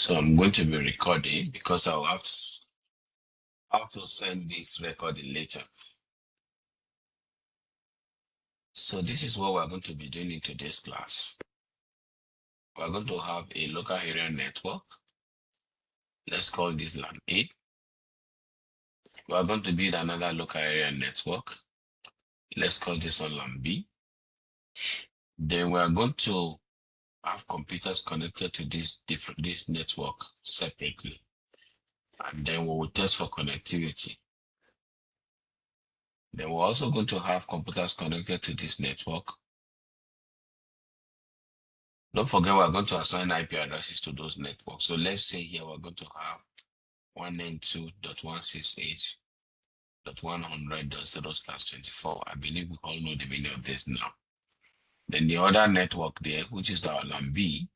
So I'm going to be recording because I'll have to send this recording later. So this is what we're going to be doing in today's class. We're going to have a local area network. Let's call this LAN A. We're going to build another local area network. Let's call this one LAN B. Then we're going to have computers connected to this network separately. And then we will test for connectivity. Then we're also going to have computers connected to this network. Don't forget we're going to assign IP addresses to those networks. So let's say here we're going to have 192.168.100.0/24. I believe we all know the meaning of this now. Then the other network there, which is our LAN B,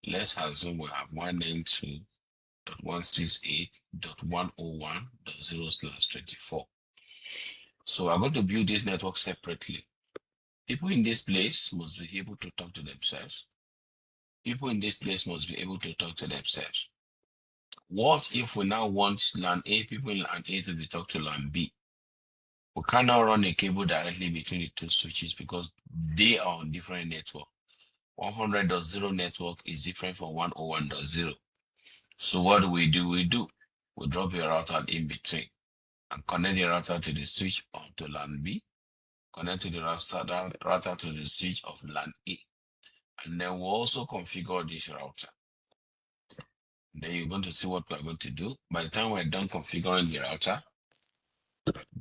let's assume we have 192.168.101.0/24. So we're going to build this network separately. People in this place must be able to talk to themselves. People in this place must be able to talk to themselves. What if we now want LAN A, people in LAN A to be talk to LAN B? We cannot run a cable directly between the two switches because they are on different network. 100.0 network is different from 101.0. So what do? We drop a router in between and connect the router to the switch onto LAN B, connect to the router to the switch of LAN A. And then we'll also configure this router. Then you're going to see what we're going to do. By the time we're done configuring the router,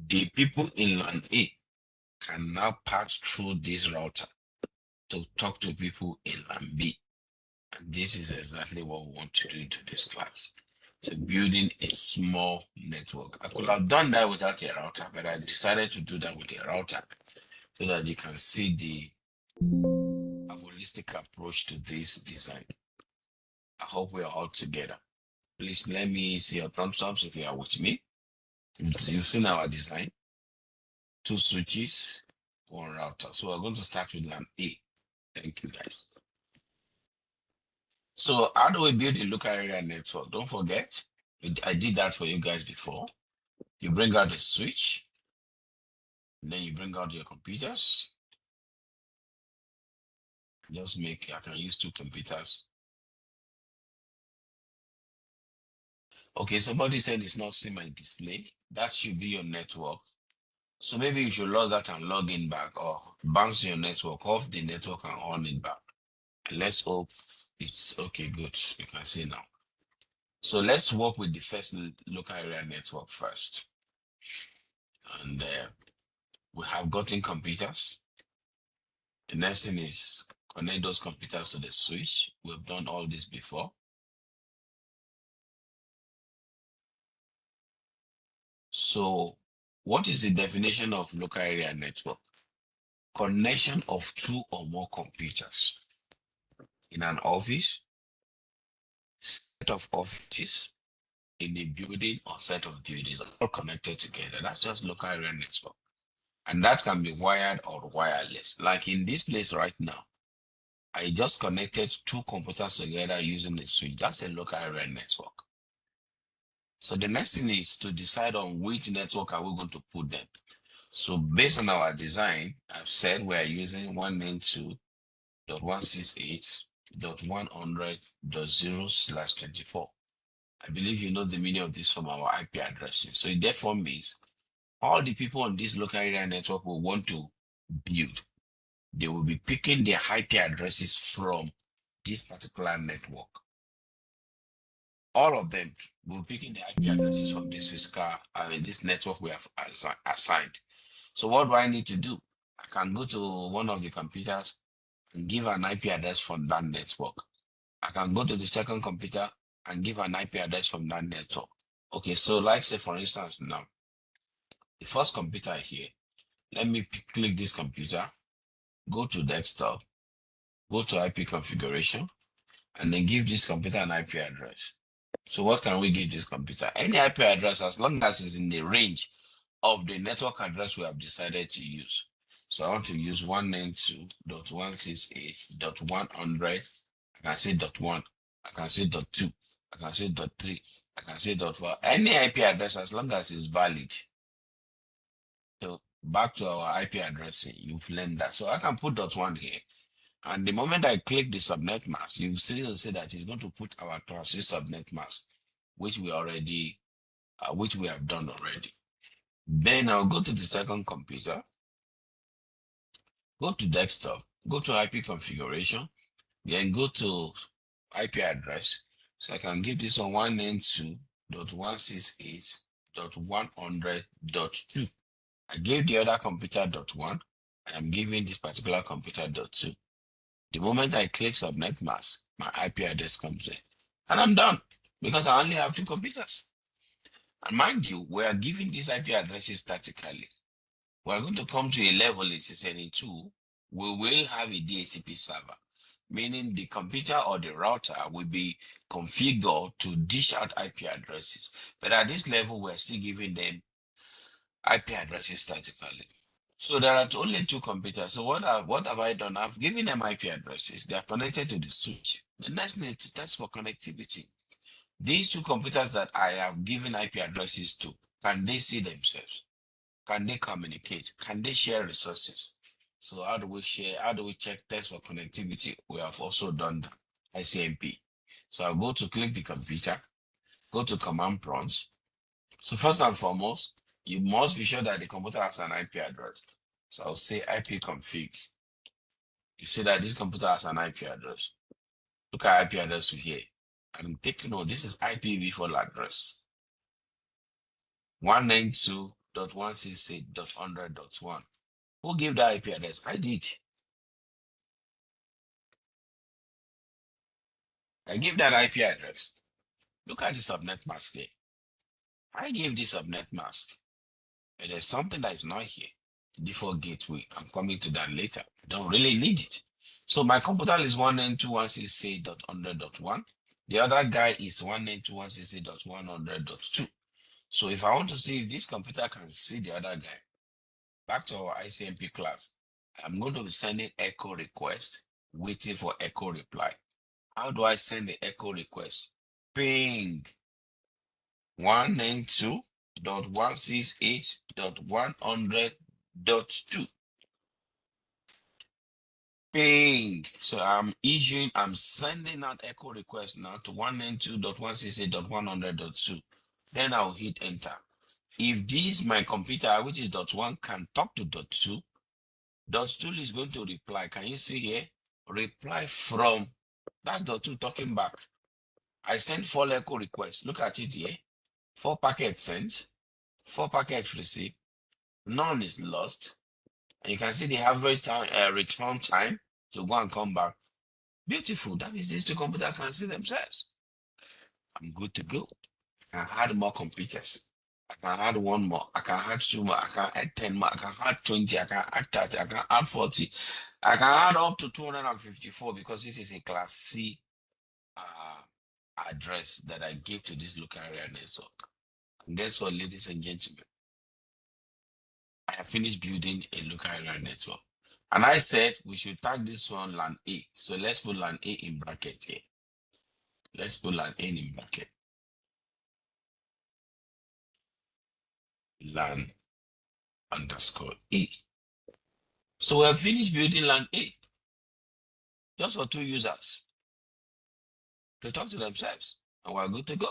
the people in LAN A can now pass through this router to talk to people in LAN B. And this is exactly what we want to do in today's class. So building a small network. I could have done that without a router, but I decided to do that with a router so that you can see the holistic approach to this design. I hope we are all together. Please let me see your thumbs up if you are with me. You've seen our design. 2 switches, 1 router. So we're going to start with LAN A. Thank you, guys. So how do we build a local area network? Don't forget, I did that for you guys before. You bring out the switch, and then you bring out your computers. Just make, I can use 2 computers. Okay, somebody said it's not seeing my display. That should be your network. So maybe you should log out and log in back, or bounce your network off the network and on it back. And let's hope it's okay. Good, you can see now. So let's work with the first local area network first. And we have gotten computers. The next thing is connect those computers to the switch. We've done all this before. So what is the definition of local area network? Connection of 2 or more computers in an office, set of offices, in a building or set of buildings all connected together. That's just local area network. And that can be wired or wireless. Like in this place right now, I just connected 2 computers together using the switch. That's a local area network. So the next thing is to decide on which network are we going to put them. So based on our design, I've said we are using 192.168.100.0/24. I believe you know the meaning of this from our IP addressing. So it therefore means all the people on this local area network will want to build. They will be picking their IP addresses from this particular network. All of them will be picking the IP addresses from this this network we have assigned. So what do I need to do? I can go to one of the computers and give an IP address from that network. I can go to the second computer and give an IP address from that network. Okay, so like say for instance now, the first computer here, let me click this computer, go to desktop, go to IP configuration, and then give this computer an IP address. So what can we give this computer? Any IP address as long as it's in the range of the network address we have decided to use. So I want to use 192.168.100. I can say .1. I can say .2. I can say .3, I can say .4. Any IP address as long as it's valid. So back to our IP addressing, you've learned that. So I can put .1 here. And the moment I click the subnet mask, you will see that it's going to put our class subnet mask, which we have done already. Then I'll go to the second computer, go to desktop, go to IP configuration, then go to IP address. So I can give this one 192.168.100.2. I gave the other computer .1. I am giving this particular computer .2. The moment I click subnet mask, my IP address comes in. And I'm done because I only have 2 computers. And mind you, we are giving these IP addresses statically. We are going to come to a level in CCNA2, we will have a DHCP server, meaning the computer or the router will be configured to dish out IP addresses. But at this level, we're still giving them IP addresses statically. So there are only 2 computers. So what have I done? I've given them IP addresses. They are connected to the switch. The next thing is to test for connectivity. These 2 computers that I have given IP addresses to, can they see themselves? Can they communicate? Can they share resources? So how do we share? How do we check test for connectivity? We have also done that, ICMP. So I'll go to click the computer, go to command prompts. So first and foremost, you must be sure that the computer has an IP address. So I'll say IP config. You see that this computer has an IP address. Look at IP address here. I'm taking note, this is IPv4 address. 192.168.100.1. Who gave that IP address? I did. I gave that IP address. Look at the subnet mask here. I gave this subnet mask. But there's something that is not here. Default gateway. I'm coming to that later. I don't really need it. So my computer is 192.168.100.1. The other guy is 192.168.100.2. So if I want to see if this computer can see the other guy, back to our ICMP class, I'm going to be sending echo request, waiting for echo reply. How do I send the echo request? Ping 192.168.100.2. Ping. So I'm sending out echo request now to 192.168.100.2. Then I'll hit enter. If this my computer, which is .1, can talk to .2, .2 is going to reply. Can you see here? Reply from, that's .2 talking back. I sent 4 echo requests. Look at it here. 4 packets sent, 4 packets received, none is lost. And you can see the average time, return time to go and come back. Beautiful. That means these 2 computers can see themselves. I'm good to go. I can add more computers. I can add 1 more. I can add 2 more. I can add 10 more. I can add 20. I can add 30. I can add 40. I can add up to 254 because this is a class C address that I give to this local area network. And guess what, ladies and gentlemen? I have finished building a local area network. And I said we should tag this one LAN A. So let's put LAN A in bracket here. Let's put LAN A in bracket. LAN underscore A. So we have finished building LAN A. Just for 2 users to talk to themselves. And we're good to go.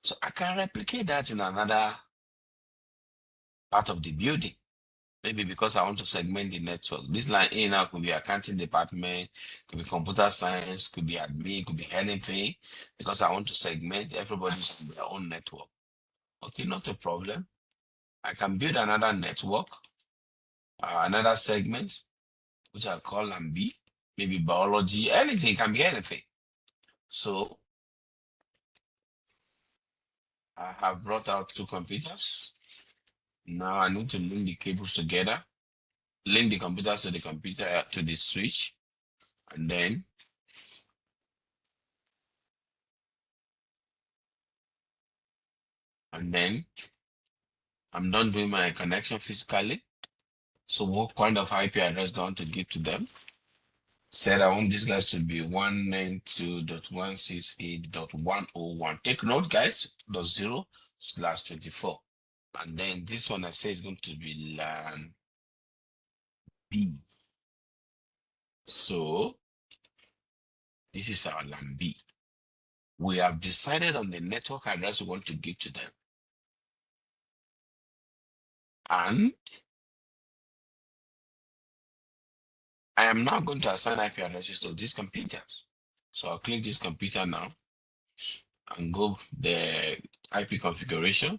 So I can replicate that in another part of the building. Maybe because I want to segment the network. This LAN A now could be accounting department, could be computer science, could be admin, could be anything, because I want to segment everybody's on their own network. Okay, not a problem. I can build another network, another segment, which I call LAN B, maybe biology, anything, can be anything. So I have brought out 2 computers. Now I need to link the cables together, link the computers to the computer to the switch, and then I'm done doing my connection physically. So what kind of IP address do I want to give to them? said I want these guys to be 192.168.101. Take note, guys, .0/24. And then this one I say is going to be LAN B. So this is our LAN B. We have decided on the network address we want to give to them. And I am now going to assign IP addresses to these computers. So I'll click this computer now and go the IP configuration.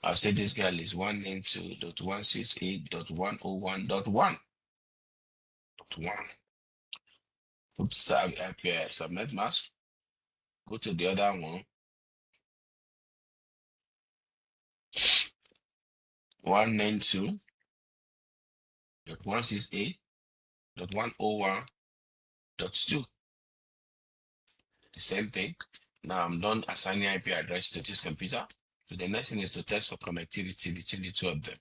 I'll say this guy is 192.168.101.1. Oops, IP subnet mask. Go to the other one. 192.168.101.2. The same thing. Now I'm done assigning IP address to this computer. So the next thing is to test for connectivity between the two of them.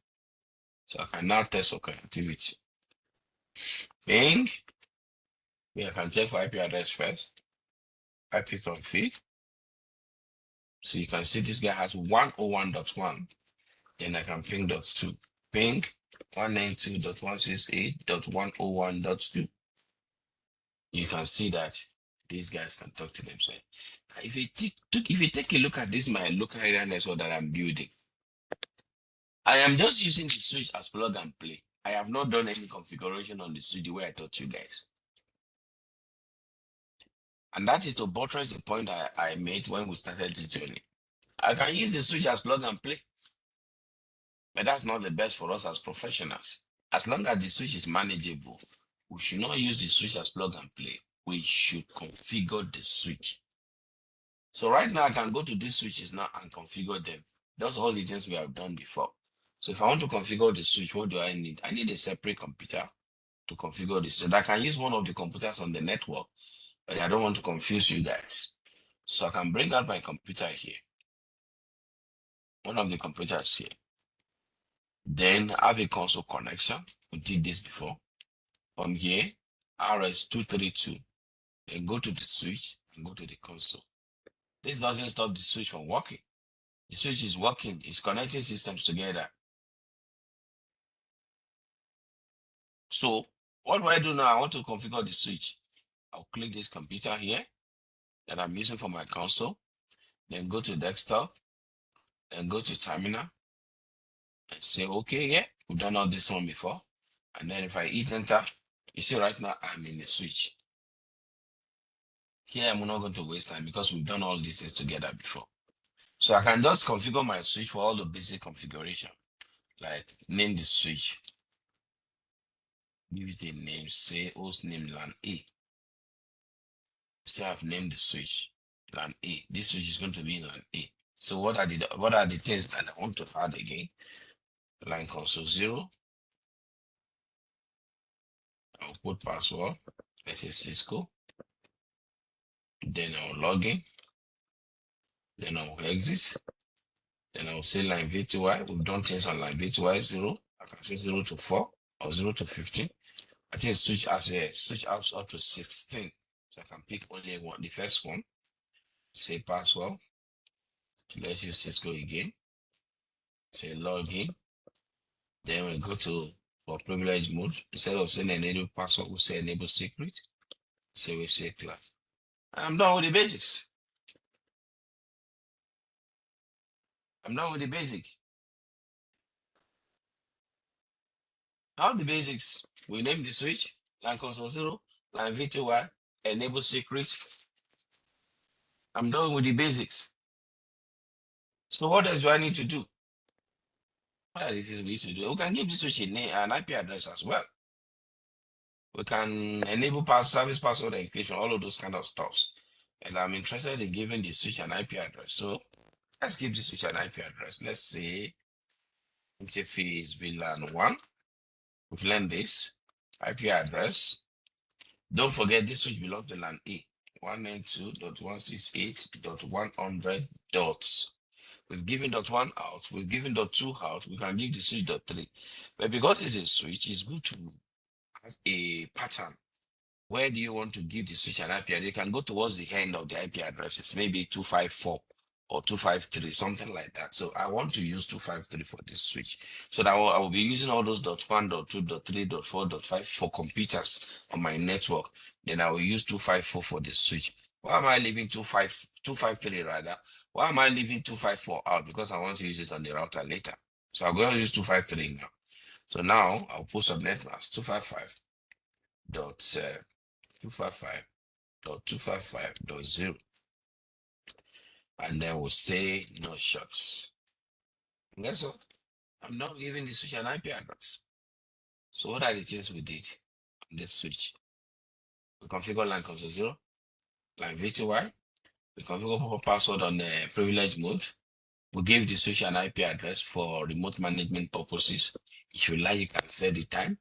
So I can now test for connectivity. Ping. I can check for IP address first. IP config. So you can see this guy has 101.1. Then I can ping .2. Ping 192.168.101.2. You can see that these guys can talk to themselves. If you take a look at this, my local area network that I'm building, I am just using the switch as plug and play. I have not done any configuration on the switch the way I taught you guys. And that is to buttress the point I made when we started this journey. I can use the switch as plug and play, but that's not the best for us as professionals. As long as the switch is manageable, we should not use the switch as plug and play. We should configure the switch. So right now I can go to these switches now and configure them. That's all the things we have done before. So if I want to configure the switch, what do I need? I need a separate computer to configure this. So I can use one of the computers on the network, but I don't want to confuse you guys. So I can bring out my computer here. One of the computers here. Then have a console connection. We did this before. From here, RS232. Then go to the switch and go to the console. This doesn't stop the switch from working. The switch is working. It's connecting systems together. So what do I do now? I want to configure the switch. I'll click this computer here that I'm using for my console. Then go to desktop. Then go to terminal. And say, okay, yeah, we've done all this one before. And then if I hit enter, you see right now I'm in the switch. Here I'm not going to waste time because we've done all these things together before. So I can just configure my switch for all the basic configuration. Like name the switch. Give it a name, say host name LAN A. Say I've named the switch LAN A. This switch is going to be in LAN A. So what are the things that I want to add again? Line console 0. I'll put password. Let's say Cisco. Then I'll log in. Then I'll exit. Then I'll say line VTY. We've done things on line VTY 0. I can say 0 to 4 or 0 to 15. I think switch as a switch out up to 16. So I can pick only one, the first one. Say password. Let's use Cisco again. Say login. Then we go to for privilege mode. Instead of saying enable password, we'll say enable secret. Say we say class. I'm done with the basics. I'm done with the basic. How the basics? We name the switch, line console 0, line VTY, enable secret. I'm done with the basics. So what else do I need to do? What are the things we need to do? We can give the switch a name, an IP address as well. We can enable service password encryption, all of those kind of stuffs. And I'm interested in giving the switch an IP address. So let's give the switch an IP address. Let's say interface VLAN 1. We've learned this IP address. Don't forget this switch belongs to LAN A. 192.168.100 dots. We've given .1 out, we've given .2 out, we can give the switch .3. But because it's a switch, it's good to have a pattern. where do you want to give the switch an IP address? You can go towards the end of the IP addresses, maybe 254 or 253, something like that. So I want to use 253 for this switch. So that I will be using all those .1, .2, .3, .4, .5 for computers on my network. Then I will use 254 for the switch. Why am I leaving 253 rather? Why am I leaving 254 out? Because I want to use it on the router later. So I'm going to use 253 now. So now I'll put subnet mask 255.255.255.0, and then we'll say no shots. And guess what? I'm not giving the switch an IP address. So what are the things we did on this switch? We configure line console 0, line VTY. We configure password on the privilege mode. We gave the switch an IP address for remote management purposes. If you like, you can set the time.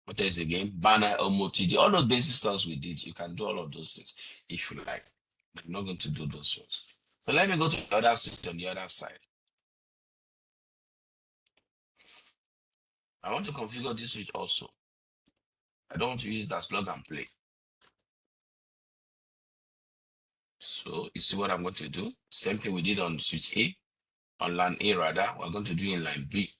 What else again? Banner, OMOTD, all those basic stuff we did. You can do all of those things if you like. I'm not going to do those ones. So let me go to the other switch on the other side. I want to configure this switch also. I don't want to use it as plug and play. So you see what I'm going to do? Same thing we did on switch A, on line A rather, we're going to do in line B.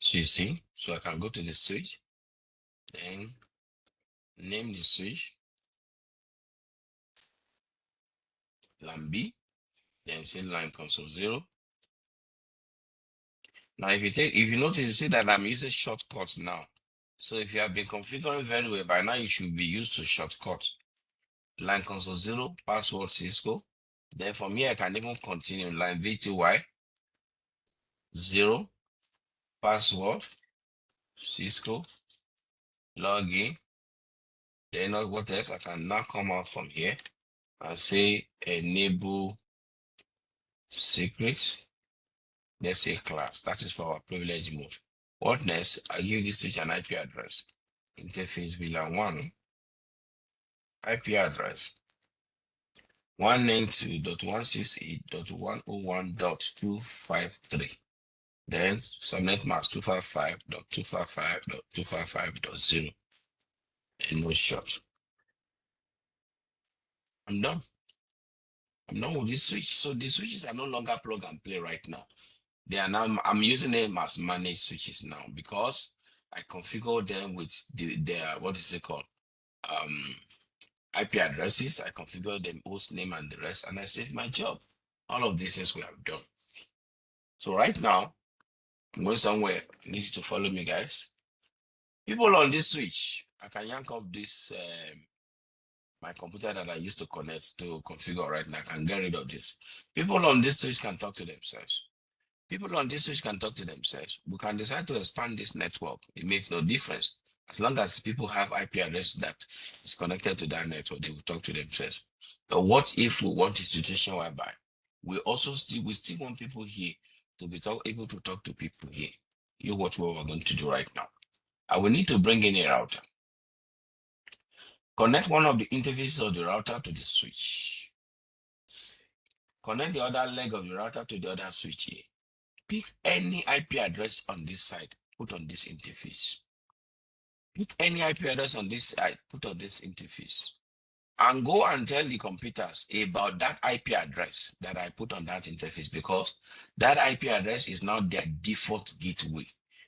So you see, so I can go to the switch, then name the switch, line B, then say line console 0. Now if you notice, you see that I'm using shortcuts now. So if you have been configuring very well, by now you should be used to shortcuts. Line console 0, password Cisco. Then from here I can even continue line VTY 0, password Cisco, login. Then what else? I can now come out from here and say enable secrets. Let's say class. That is for our privilege mode. What next? I give this switch an IP address. Interface VLAN 1 IP address 192.168.101.253. Then subnet mask 255.255.255.0. And no short. I'm done. I'm done with this switch. So the switches are no longer plug and play right now. They are now, I'm using them as managed switches now because I configure them with their, what is it called? IP addresses. I configure them host name and the rest, and I save my job. All of this is what I've done. So right now, I'm going somewhere. I need you to follow me, guys. People on this switch, I can yank off this my computer that I used to connect to configure right now. I can get rid of this. People on this switch can talk to themselves. People on this switch can talk to themselves. We can decide to expand this network. It makes no difference. As long as people have IP address that is connected to that network, they will talk to themselves. But what if we want a situation whereby we still want people here to be able to talk to people here? You watch what we're going to do right now. I will need to bring in a router. Connect one of the interfaces of the router to the switch. Connect the other leg of the router to the other switch here. Pick any IP address on this side, put on this interface. Pick any IP address on this side, put on this interface. And go and tell the computers about that IP address that I put on that interface, because that IP address is now their default gateway.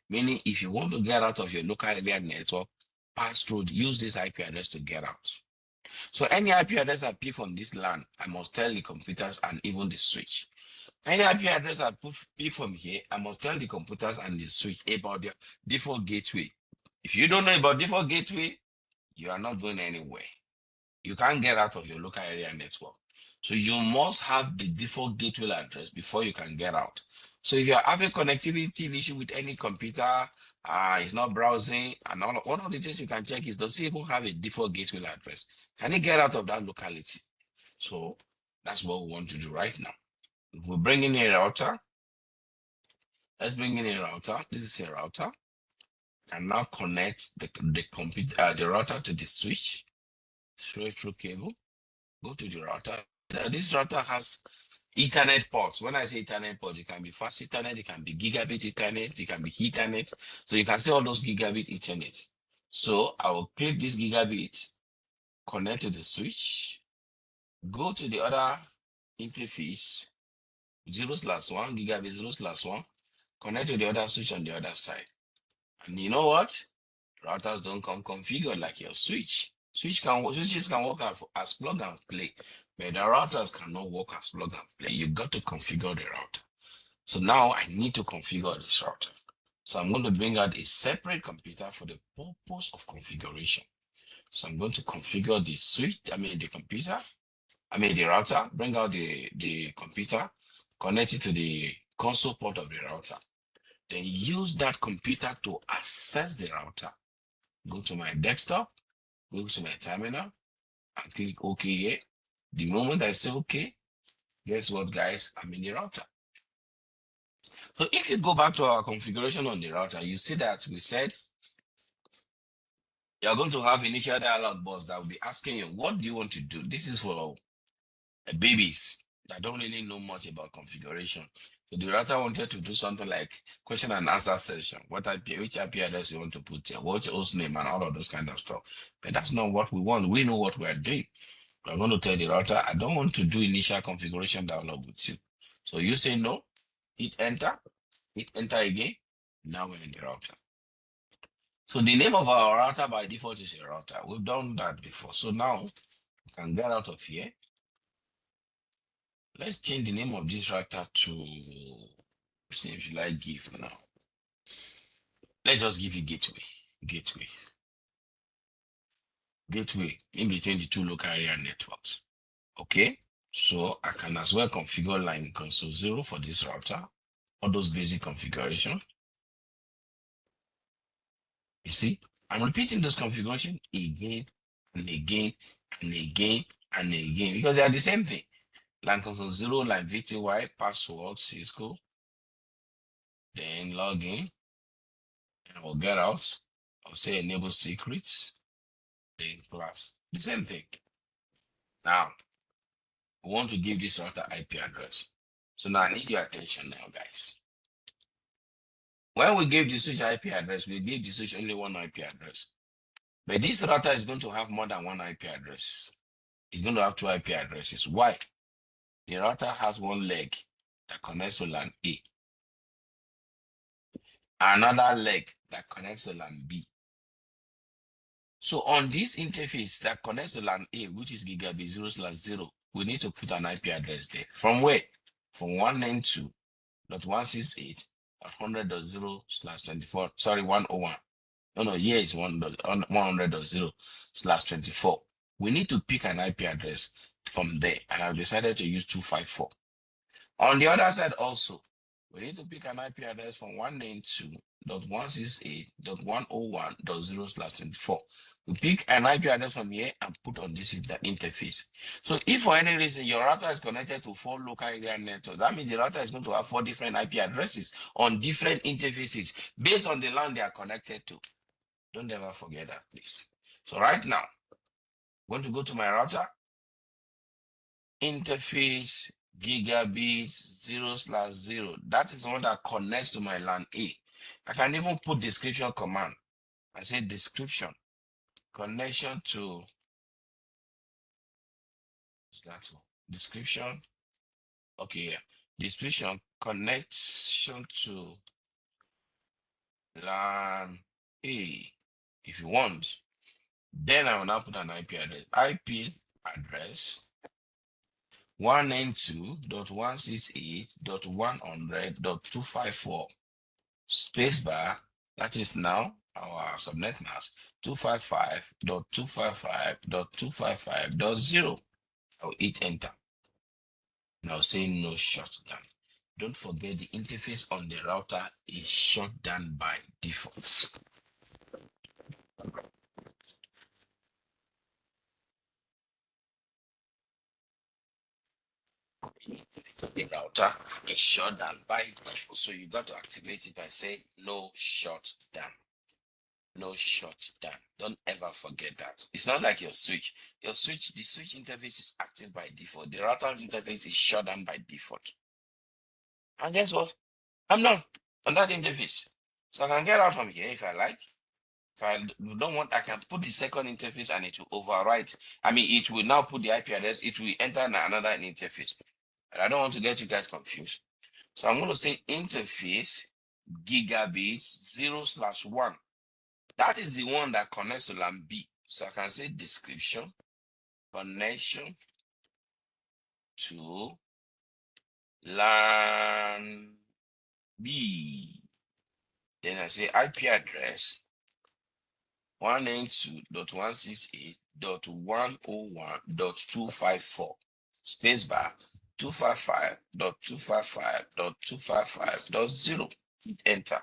Meaning, if you want to get out of your local area network, pass through, use this IP address to get out. So any IP address I pick from this LAN, I must tell the computers and even the switch. Any IP address I pick from here, I must tell the computers and the switch about their default gateway. If you don't know about default gateway, you are not going anywhere. You can't get out of your local area network. So you must have the default gateway address before you can get out. So if you're having connectivity issue with any computer, it's not browsing, and one of the things you can check is, does it even have a default gateway address? Can it get out of that locality? So that's what we want to do right now. We'll bring in a router. Let's bring in a router. This is a router. And now connect the router to the switch straight through cable. Go to the router. This router has Ethernet ports. When I say Ethernet port, it can be fast Ethernet, it can be gigabit Ethernet, it can be Ethernet. So you can see all those gigabit Ethernet. So I will click this gigabit, connect to the switch, go to the other interface, 0/1, gigabit 0/1, connect to the other switch on the other side. And you know what? Routers don't come configured like your switch. Switches can work as plug and play, but the routers cannot work as plug and play. You got to configure the router. So now I need to configure this router. So I'm going to bring out a separate computer for the purpose of configuration. So I'm going to configure the switch, the computer, the router, bring out the computer, connect it to the console port of the router. Then use that computer to access the router. Go to my desktop, go to my terminal, and click OK here. The moment I say OK, guess what, guys? I'm in the router. So if you go back to our configuration on the router, you see that we said you're going to have initial dialog box that will be asking you, what do you want to do? This is for babies that don't really know much about configuration. So the router wanted to do something like question and answer session. Which IP address you want to put here, what's your host name, and all of those kind of stuff. But that's not what we want. We know what we are doing. I'm going to tell the router, I don't want to do initial configuration dialog with you. So you say no, hit enter again. Now we're in the router. So the name of our router by default is a router. We've done that before. So now we can get out of here. Let's change the name of this router to, which name should I give now? Let's just give it gateway. Gateway in between the two local area networks. Okay. So I can as well configure line console 0 for this router. All those basic configuration. You see, I'm repeating this configuration again and again and again and again because they are the same thing. Line console 0, line VTY, password, Cisco, then log in, and I'll get out. I'll say enable secrets, then plus. The same thing. Now, we want to give this router IP address. So now I need your attention now, guys. When we gave the switch IP address, we gave the switch only one IP address. But this router is going to have more than one IP address. It's going to have two IP addresses. Why? The router has one leg that connects to LAN A, another leg that connects to LAN B. So on this interface that connects to LAN A, which is gigabit 0/0, we need to put an IP address there. From where? From 192.168.100.0/24. Sorry, 101. No, here is 100.0/24. We need to pick an IP address from there, and I've decided to use 254. On the other side also, we need to pick an IP address from 192.168.101.0/24. We pick an IP address from here and put on this interface. So if for any reason your router is connected to 4 local area networks, that means the router is going to have 4 different IP addresses on different interfaces based on the LAN they are connected to. Don't ever forget that, please. So right now, I'm going to go to my router, interface, gigabits 0/0. That is the one that connects to my LAN A. I can even put description command. I say description, connection to that one. Description. Okay, yeah. Description, connection to LAN A. If you want, then I will now put an IP address. IP address 192.168.100.254 spacebar, that is now our subnet mask 255.255.255.0. I'll hit enter. Now say no shutdown. Don't forget the interface on the router is shut down by default. The router is shut down by default, so you got to activate it by saying no shutdown. no shutdown. Don't ever forget that. It's not like your switch. The switch interface is active by default. The router interface is shut down by default. And guess what? I'm done on that interface. So I can get out from here if I like. If I don't want, I can put the second interface and it will overwrite. I mean, it will now put the IP address, it will enter another interface. And I don't want to get you guys confused. So I'm going to say interface gigabits 0/1. That is the one that connects to LAN B. So I can say description, connection to LAN B. Then I say IP address 192.168.101.254 spacebar 255.255.255.0. Enter.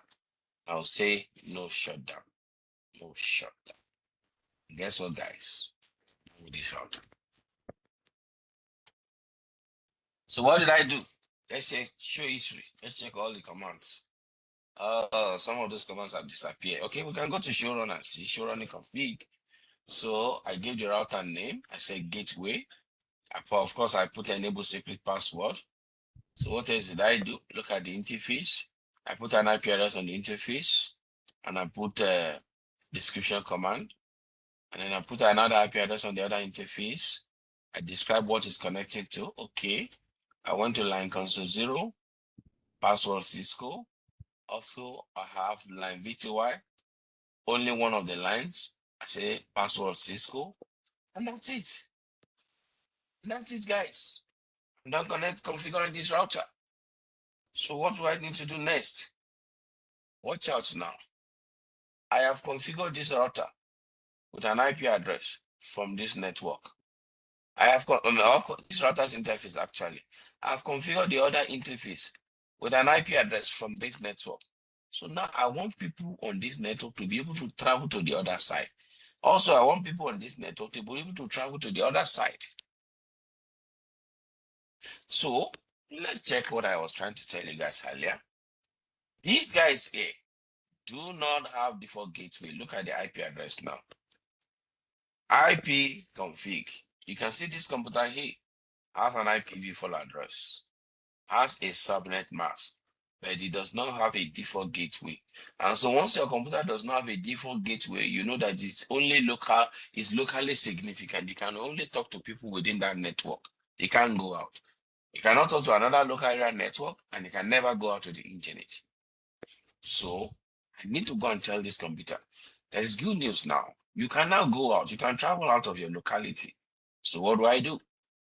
I'll say no shutdown. No shutdown. Guess what, guys? With this router. So what did I do? Let's check show history. Let's check all the commands. Some of those commands have disappeared. Okay, we can go to showrun and see showrunning config. So I gave the router name. I said gateway. Of course, I put enable secret password. So what else did I do? Look at the interface. I put an IP address on the interface, and I put a description command, and then I put another IP address on the other interface. I describe what is connected to. Okay. I went to line console 0, password Cisco. Also, I have line VTY, only one of the lines. I say password Cisco, and that's it. That's it, guys. I'm not configuring this router. So what do I need to do next? Watch out now. I have configured this router with an IP address from this network. I have this router's interface actually. I have configured the other interface with an IP address from this network. So now I want people on this network to be able to travel to the other side. Also, I want people on this network to be able to travel to the other side. So let's check what I was trying to tell you guys earlier. These guys here do not have default gateway. Look at the IP address now. IP config. You can see this computer here has an IPv4 address, has a subnet mask, but it does not have a default gateway. And so once your computer does not have a default gateway, you know that it's only local, it's locally significant. You can only talk to people within that network. They can't go out. You cannot talk to another local area network, and you can never go out to the internet. So I need to go and tell this computer, there is good news now. You can now go out. You can travel out of your locality. So what do?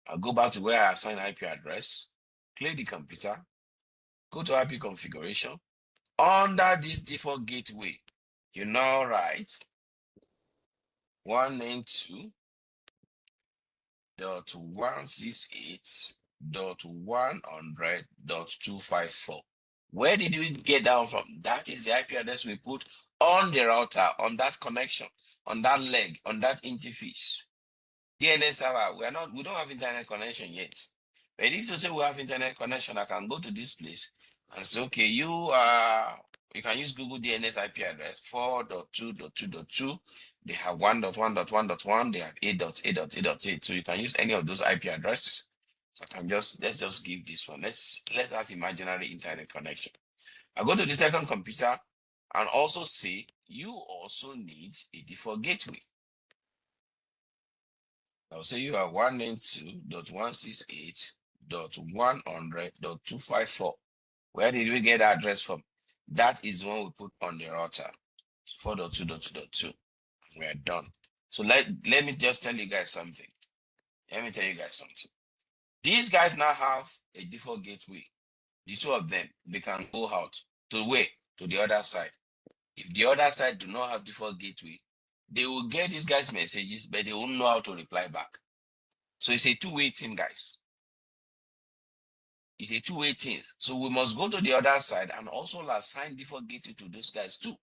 I'll go back to where I assign IP address, clear the computer, go to IP configuration. Under this default gateway, you now write 192.168.100.254. Where did we get down from? That is the IP address we put on the router, on that connection, on that leg, on that interface. DNS server, we don't have internet connection yet. But if to say we have internet connection, I can go to this place and say, okay, you can use Google DNS IP address 4.2.2.2. They have 1.1.1.1, they have 8.8.8.8. So you can use any of those IP addresses. So I can let's just give this one. Let's have imaginary internet connection. I go to the second computer and also say you also need a default gateway. I'll say you are 192.168.100.254. Where did we get the address from? That is one we put on the router. 4.2.2.2. We are done. So let me just tell you guys something. Let me tell you guys something. These guys now have a default gateway. The two of them, they can go out to where? To the other side. If the other side do not have default gateway, they will get these guys' messages, but they won't know how to reply back. So it's a two-way thing, guys. It's a two-way thing. So we must go to the other side and also assign default gateway to those guys too.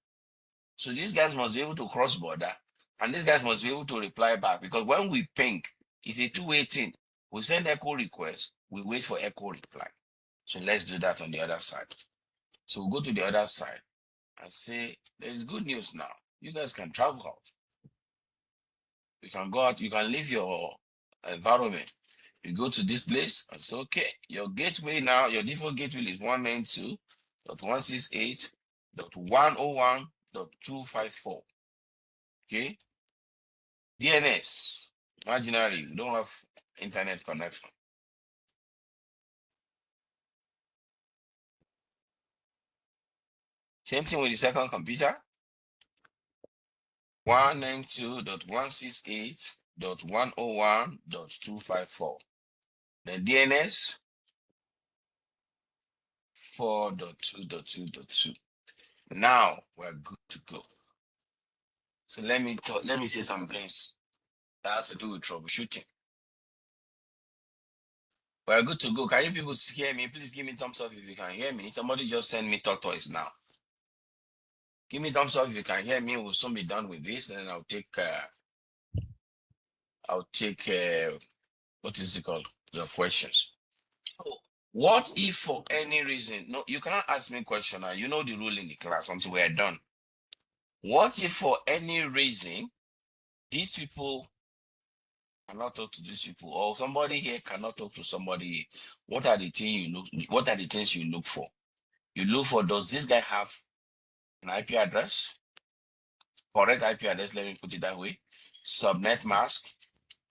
So these guys must be able to cross border, and these guys must be able to reply back, because when we ping, it's a two-way thing. We send echo request, we wait for echo reply. So let's do that on the other side. So we'll go to the other side and say, there is good news now. You guys can travel out. You can go out, you can leave your environment. You go to this place and say, okay, your gateway now, your default gateway is 192.168.101.254. Okay. DNS, imaginary, we don't have internet connection. Same thing with the second computer. 192.168.101.254. The DNS 4.2.2.2. Now we're good to go. So let me say some things that has to do with troubleshooting. We're good to go. Can you people hear me? Please give me thumbs up if you can hear me. Somebody just send me tortoise now. Give me thumbs up if you can hear me. We'll soon be done with this, and then I'll take what is it called? Your questions. What if for any reason, no, you cannot ask me a question now. You know the rule in the class until we are done. What if for any reason these people cannot talk to these people, or somebody here cannot talk to somebody? What are the things you look for? You look for, does this guy have an IP address? Correct IP address, let me put it that way. Subnet mask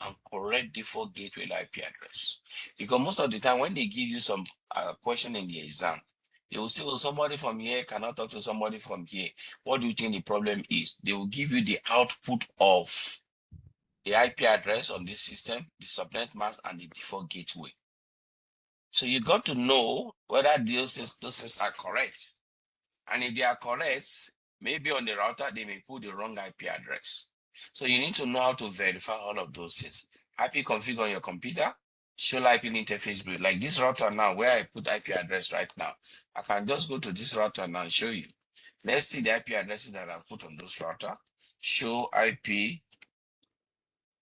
and correct default gateway IP address. Because most of the time when they give you some question in the exam, they will say, well, somebody from here cannot talk to somebody from here. What do you think the problem is? They will give you the output of the IP address on this system, the subnet mask, and the default gateway. So you got to know whether those things are correct. And if they are correct, maybe on the router, they may put the wrong IP address. So you need to know how to verify all of those things. IP config on your computer, show IP interface brief. Like this router now, where I put IP address right now, I can just go to this router now and show you. Let's see the IP addresses that I've put on those router. Show IP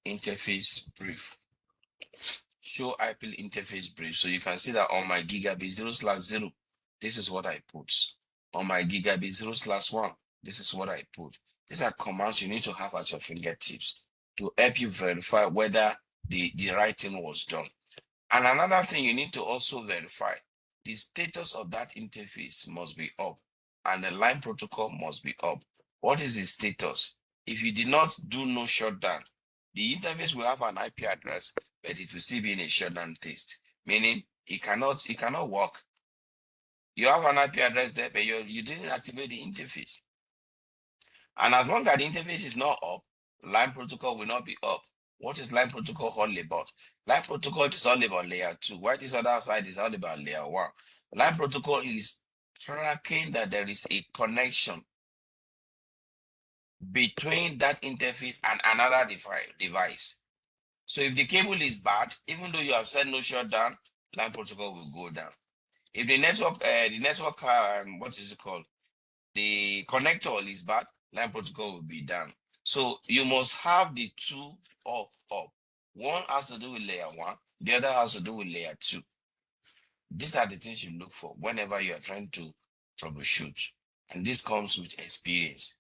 interface brief. Show IP interface brief. So you can see that on my gigabit 0/0, this is what I put. On my gigabit 0/1, this is what I put. These are commands you need to have at your fingertips to help you verify whether the right thing was done. And another thing you need to also verify, the status of that interface must be up and the line protocol must be up. What is the status? If you did not do no shutdown, the interface will have an IP address, but it will still be in a shutdown test, meaning it cannot work. You have an IP address there, but you didn't activate the interface. And as long as the interface is not up, line protocol will not be up. What is line protocol all about? Line protocol is all about layer 2. Why this other side is all about layer 1? Line protocol is tracking that there is a connection between that interface and another device. So if the cable is bad, even though you have said no shutdown, line protocol will go down. If the network, what is it called? The connector is bad, line protocol will be down. So you must have the two up. One has to do with layer 1, the other has to do with layer 2. These are the things you look for whenever you are trying to troubleshoot. And this comes with experience.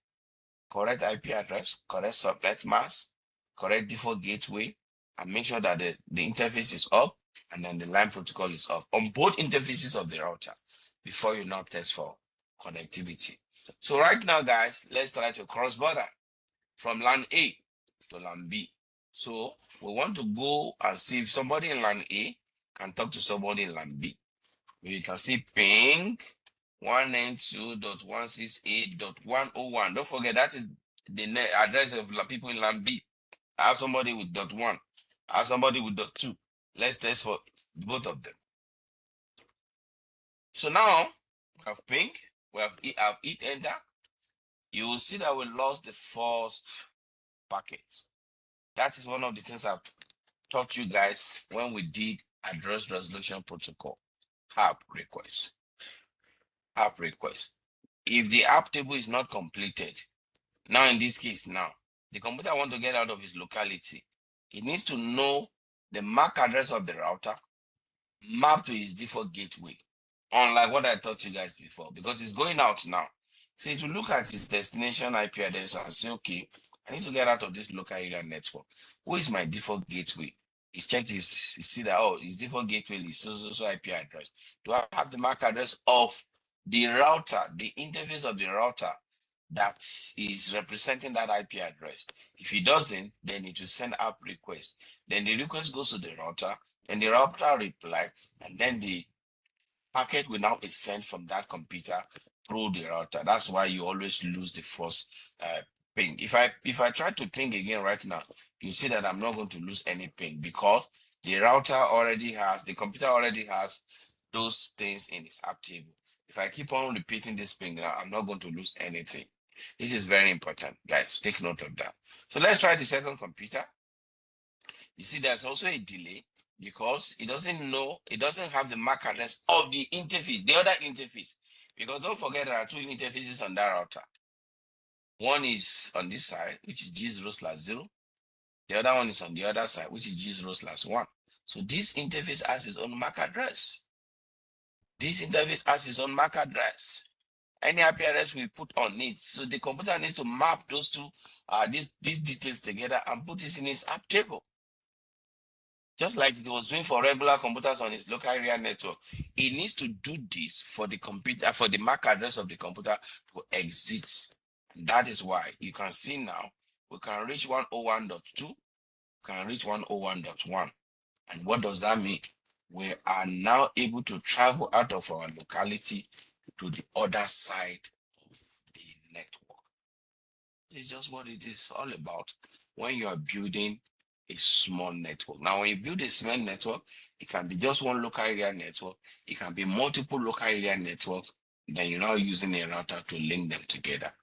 Correct IP address, correct subnet mask, correct default gateway, and make sure that the interface is up and then the line protocol is off on both interfaces of the router before you now test for connectivity. So right now, guys, let's try to cross border from LAN A to LAN B. So we want to go and see if somebody in LAN A can talk to somebody in LAN B. You can see ping 192.168.101. Don't forget that is the address of people in LAN B. I have somebody with .1. I have somebody with .2. Let's test for both of them. So now we have ping. We have hit enter. You will see that we lost the first packet. That is one of the things I've taught you guys when we did address resolution protocol. App request. App request. If the app table is not completed, now in this case now, the computer want to get out of its locality. It needs to know the MAC address of the router mapped to its default gateway. Unlike what I taught you guys before, because it's going out now. So it will look at its destination IP address and say, okay, I need to get out of this local area network. Who is my default gateway? It's checked his, you see that, oh, his default gateway is so IP address. Do I have the MAC address of the router, the interface of the router that is representing that IP address? If it doesn't, then it will send app request. Then the request goes to the router, and the router reply, and then the packet will now be sent from that computer through the router. That's why you always lose the first ping. If I try to ping again right now, you see that I'm not going to lose any ping because the router already has, the computer already has those things in its app table. If I keep on repeating this ping now, I'm not going to lose anything. This is very important, guys. Take note of that. So let's try the second computer. You see, there's also a delay because it doesn't know, it doesn't have the MAC address of the interface, the other interface. Because don't forget there are two interfaces on that router. One is on this side, which is G0/0. The other one is on the other side, which is G0/1. So this interface has its own MAC address. This interface has its MAC address. Any IP address we put on it. So the computer needs to map those two, these details together and put it in its app table. Just like it was doing for regular computers on its local area network, it needs to do this for the computer, for the MAC address of the computer to exist. And that is why you can see now we can reach 101.2, can reach 101.1. And what does that mean? We are now able to travel out of our locality to the other side of the network. It's just what it is all about when you are building a small network. Now, when you build a small network, it can be just one local area network. It can be multiple local area networks. Then you're now using a router to link them together.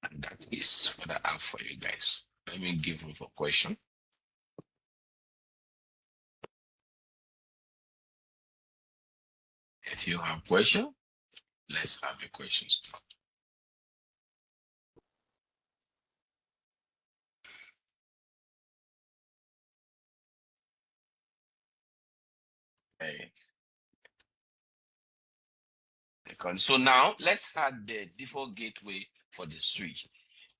And that is what I have for you guys. Let me give room for question. If you have question, let's have a question start. Okay. So now let's add the default gateway for the switch.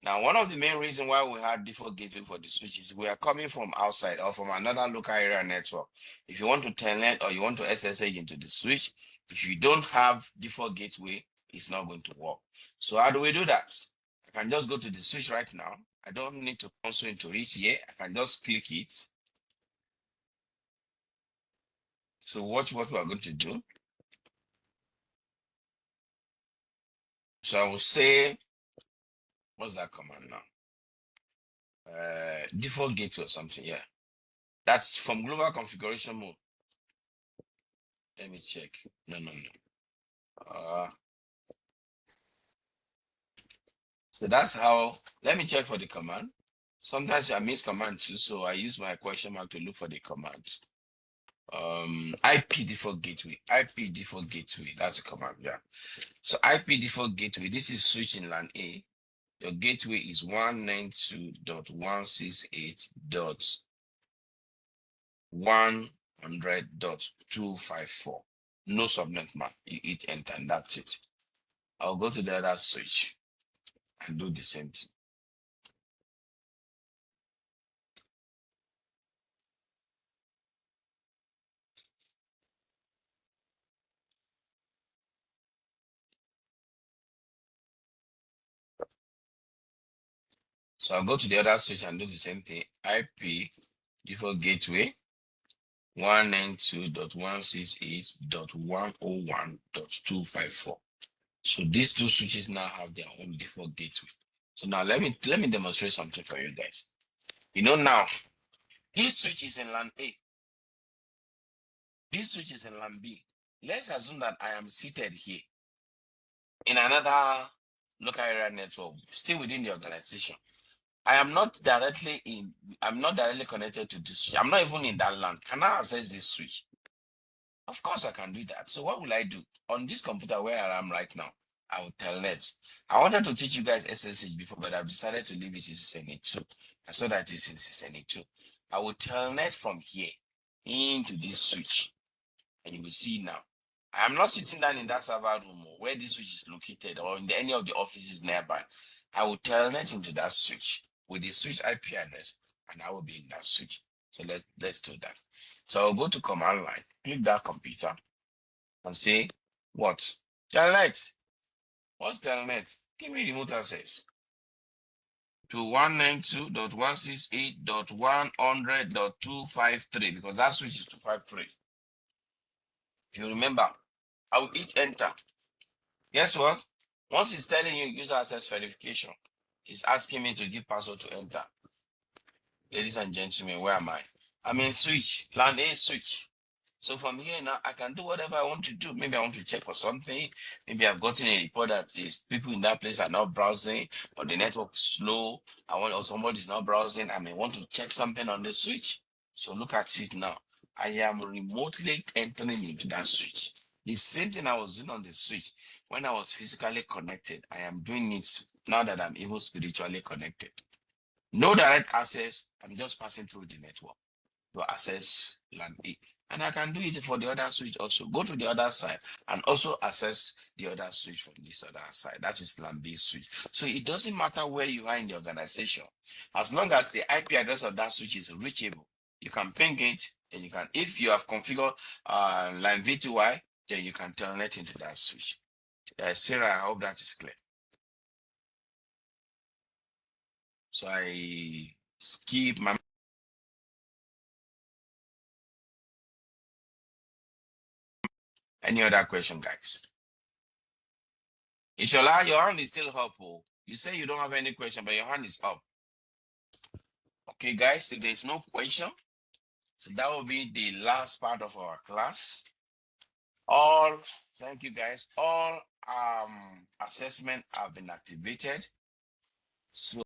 Now, one of the main reasons why we had default gateway for the switch is we are coming from outside or from another local area network. If you want to telnet or you want to SSH into the switch, if you don't have default gateway, it's not going to work. So how do we do that? I can just go to the switch right now. I don't need to console into it here. I can just click it. So watch what we are going to do. So I will say, what's that command now? Default gateway or something, yeah. That's from global configuration mode. Let me check. No. So that's how, let me check for the command. Sometimes I miss command too, so I use my question mark to look for the command. IP default gateway, that's a command, yeah. So IP default gateway, this is switching LAN A. Your gateway is 192.168.100.254. No subnet map. You hit enter and that's it. I'll go to the other switch and do the same thing. So I'll go to the other switch and do the same thing. IP default gateway 192.168.101.254. So these two switches now have their own default gateway. So now let me demonstrate something for you guys. You know now, this switch is in LAN A. This switch is in LAN B. Let's assume that I am seated here in another local area network, still within the organization. I'm not directly connected to this switch. I'm not even in that LAN. Can I access this switch? Of course I can do that. So what will I do? On this computer where I am right now, I will telnet. I wanted to teach you guys SSH before, but I've decided to leave it in SSNA2. I saw that it's in SSNA2. I will telnet from here into this switch. And you will see now, I am not sitting down in that server room where this switch is located or in any of the offices nearby. I will telnet into that switch with the switch IP address, and I will be in that switch. So let's do that. So I'll go to command line, click that computer, and say what? Telnet. What's telnet? Give me remote access to 192.168.100.253 because that switch is 253. If you remember, I will hit enter. Guess what? Once it's telling you user access verification, it's asking me to give password to enter. Ladies and gentlemen, where am I? I'm in switch, land A switch. So from here now, I can do whatever I want to do. Maybe I want to check for something. Maybe I've gotten a report that is people in that place are not browsing or the network is slow. Or somebody's not browsing. I may want to check something on the switch. So look at it now. I am remotely entering into that switch. The same thing I was doing on the switch when I was physically connected. I am doing it now that I'm even spiritually connected. No direct access. I'm just passing through the network to access LAN A. And I can do it for the other switch also. Go to the other side and also access the other switch from this other side. That is LAN B switch. So it doesn't matter where you are in the organization. As long as the IP address of that switch is reachable, you can ping it and you can, if you have configured LAN V2Y, then you can telnet into that switch. Sarah, I hope that is clear. So I skip my any other question, guys? Ishola, your hand is still up. Oh. You say you don't have any question, but your hand is up. Okay, guys, if there's no question, so that will be the last part of our class. Thank you guys. All assessment have been activated. So